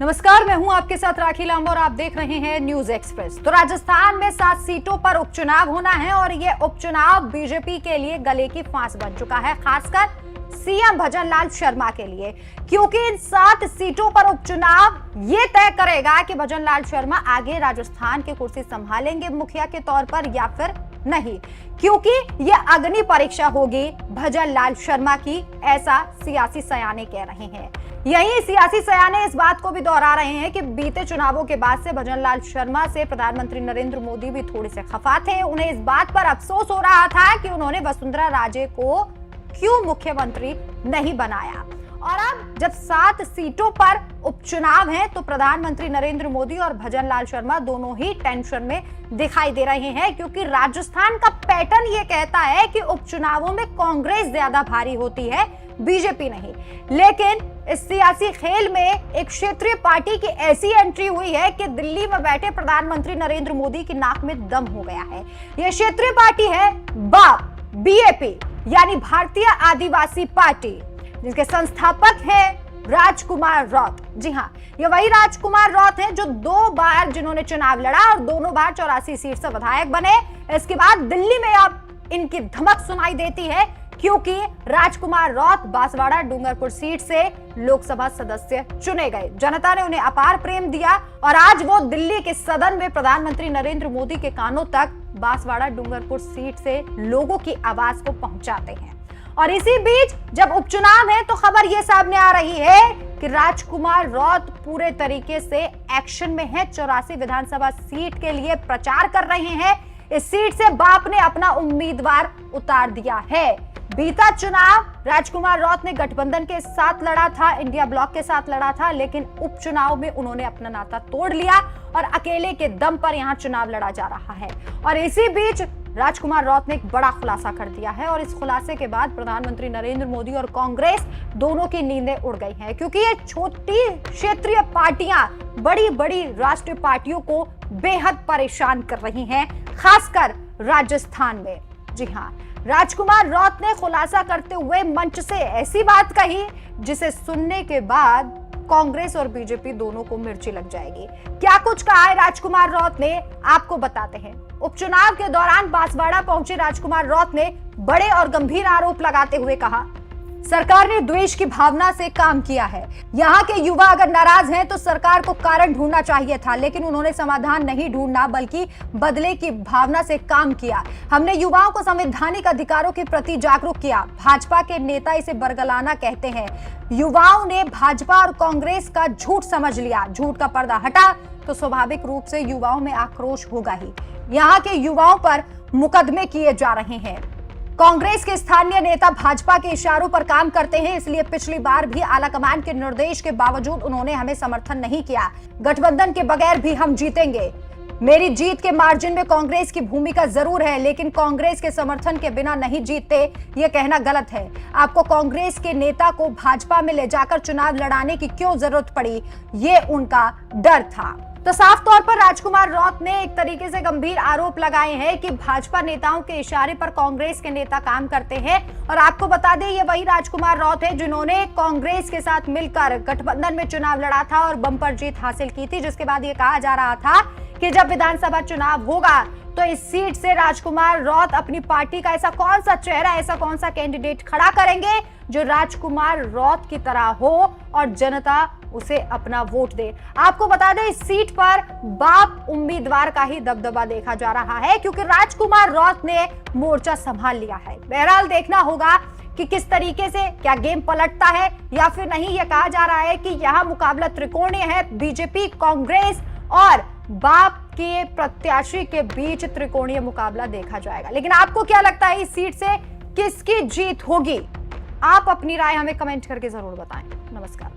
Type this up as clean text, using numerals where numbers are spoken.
नमस्कार, मैं हूं आपके साथ राखी लांबा और आप देख रहे हैं न्यूज एक्सप्रेस। तो राजस्थान में 7 सीटों पर उपचुनाव होना है और ये उपचुनाव बीजेपी के लिए गले की फांस बन चुका है, खासकर सीएम भजनलाल शर्मा के लिए, क्योंकि इन 7 सीटों पर उपचुनाव ये तय करेगा कि भजनलाल शर्मा आगे राजस्थान की कुर्सी संभालेंगे मुखिया के तौर पर या फिर नहीं, क्योंकि ये अग्नि परीक्षा होगी भजनलाल शर्मा की, ऐसा सियासी सयाने कह रहे हैं। यही सियासी सयाने इस बात को भी दोहरा रहे हैं कि बीते चुनावों के बाद से भजनलाल शर्मा से प्रधानमंत्री नरेंद्र मोदी भी थोड़े से खफा थे। उन्हें इस बात पर अफसोस हो रहा था कि उन्होंने वसुंधरा राजे को क्यों मुख्यमंत्री नहीं बनाया। और अब जब 7 सीटों पर उपचुनाव हैं तो प्रधानमंत्री नरेंद्र मोदी और भजनलाल शर्मा दोनों ही टेंशन में दिखाई दे रहे हैं, क्योंकि राजस्थान का पैटर्न ये कहता है कि उपचुनावों में कांग्रेस ज्यादा भारी होती है, बीजेपी नहीं। लेकिन इस सियासी खेल में एक क्षेत्रीय पार्टी की ऐसी एंट्री हुई है कि दिल्ली में बैठे प्रधानमंत्री नरेंद्र मोदी की नाक में दम हो गया है। यह क्षेत्रीय पार्टी है बाप, बीएपी यानी भारतीय आदिवासी पार्टी, जिसके संस्थापक हैं राजकुमार रौत। जी हाँ, ये वही राजकुमार रौत हैं जो 2 बार जिन्होंने चुनाव लड़ा और दोनों बार 84 सीट से विधायक बने। इसके बाद दिल्ली में अब इनकी धमक सुनाई देती है, क्योंकि राजकुमार रौत बांसवाड़ा डूंगरपुर सीट से लोकसभा सदस्य चुने गए। जनता ने उन्हें अपार प्रेम दिया और आज वो दिल्ली के सदन में प्रधानमंत्री नरेंद्र मोदी के कानों तक बांसवाड़ा डूंगरपुर सीट से लोगों की आवाज को पहुंचाते हैं। और इसी बीच जब उपचुनाव है तो खबर यह सामने आ रही है कि राजकुमार रौत पूरे तरीके से एक्शन में है। 84 विधानसभा सीट के लिए प्रचार कर रहे हैं। इस सीट से बाप ने अपना उम्मीदवार उतार दिया है। बीता चुनाव राजकुमार रौत ने गठबंधन के साथ लड़ा था, इंडिया ब्लॉक के साथ लड़ा था, लेकिन उपचुनाव में उन्होंने अपना नाता तोड़ लिया और अकेले के दम पर यहां चुनाव लड़ा जा रहा है। और इसी बीच राजकुमार रौत ने एक बड़ा खुलासा कर दिया है और इस खुलासे के बाद प्रधानमंत्री नरेंद्र मोदी और कांग्रेस दोनों की नींदें उड़ गई हैं, क्योंकि ये छोटी क्षेत्रीय पार्टियां बड़ी बड़ी राष्ट्रीय पार्टियों को बेहद परेशान कर रही हैं, खासकर राजस्थान में। जी हाँ, राजकुमार रौत ने खुलासा करते हुए मंच से ऐसी बात कही जिसे सुनने के बाद कांग्रेस और बीजेपी दोनों को मिर्ची लग जाएगी। क्या कुछ कहा है राजकुमार रौत ने, आपको बताते हैं। उपचुनाव के दौरान बांसवाड़ा पहुंचे राजकुमार रौत ने बड़े और गंभीर आरोप लगाते हुए कहा, सरकार ने द्वेष की भावना से काम किया है। यहाँ के युवा अगर नाराज हैं तो सरकार को कारण ढूंढना चाहिए था, लेकिन उन्होंने समाधान नहीं ढूंढना बल्कि बदले की भावना से काम किया। हमने युवाओं को संवैधानिक अधिकारों के प्रति जागरूक किया। भाजपा के नेता इसे बरगलाना कहते हैं। युवाओं ने भाजपा और कांग्रेस का झूठ समझ लिया। झूठ का पर्दा हटा तो स्वाभाविक रूप से युवाओं में आक्रोश होगा ही। यहाँ के युवाओं पर मुकदमे किए जा रहे हैं। कांग्रेस के स्थानीय नेता भाजपा के इशारों पर काम करते हैं, इसलिए पिछली बार भी आलाकमान के निर्देश के बावजूद उन्होंने हमें समर्थन नहीं किया। गठबंधन के बगैर भी हम जीतेंगे। मेरी जीत के मार्जिन में कांग्रेस की भूमिका जरूर है, लेकिन कांग्रेस के समर्थन के बिना नहीं जीतते, ये कहना गलत है। आपको कांग्रेस के नेता को भाजपा में ले जाकर चुनाव लड़ाने की क्यों जरूरत पड़ी, ये उनका डर था। तो साफ तौर पर राजकुमार रौत ने एक तरीके से गंभीर आरोप लगाए हैं कि भाजपा नेताओं के इशारे पर कांग्रेस के नेता काम करते हैं। और आपको बता दें, ये वही राजकुमार रौत है जिन्होंने कांग्रेस के साथ मिलकर गठबंधन में चुनाव लड़ा था और बम्पर जीत हासिल की थी, जिसके बाद ये कहा जा रहा था कि जब विधानसभा चुनाव होगा तो इस सीट से राजकुमार रौत अपनी पार्टी का ऐसा कौन सा चेहरा, ऐसा कौन सा कैंडिडेट खड़ा करेंगे जो राजकुमार रौत की तरह हो और जनता उसे अपना वोट दे। आपको बता दें, इस सीट पर बाप उम्मीदवार का ही दबदबा देखा जा रहा है, क्योंकि राजकुमार रौत ने मोर्चा संभाल लिया है। बहरहाल देखना होगा कि किस तरीके से क्या गेम पलटता है या फिर नहीं। यह कहा जा रहा है कि यहां मुकाबला त्रिकोणीय है, बीजेपी, कांग्रेस और बाप के प्रत्याशी के बीच त्रिकोणीय मुकाबला देखा जाएगा। लेकिन आपको क्या लगता है, इस सीट से किसकी जीत होगी? आप अपनी राय हमें कमेंट करके जरूर बताएं। नमस्कार।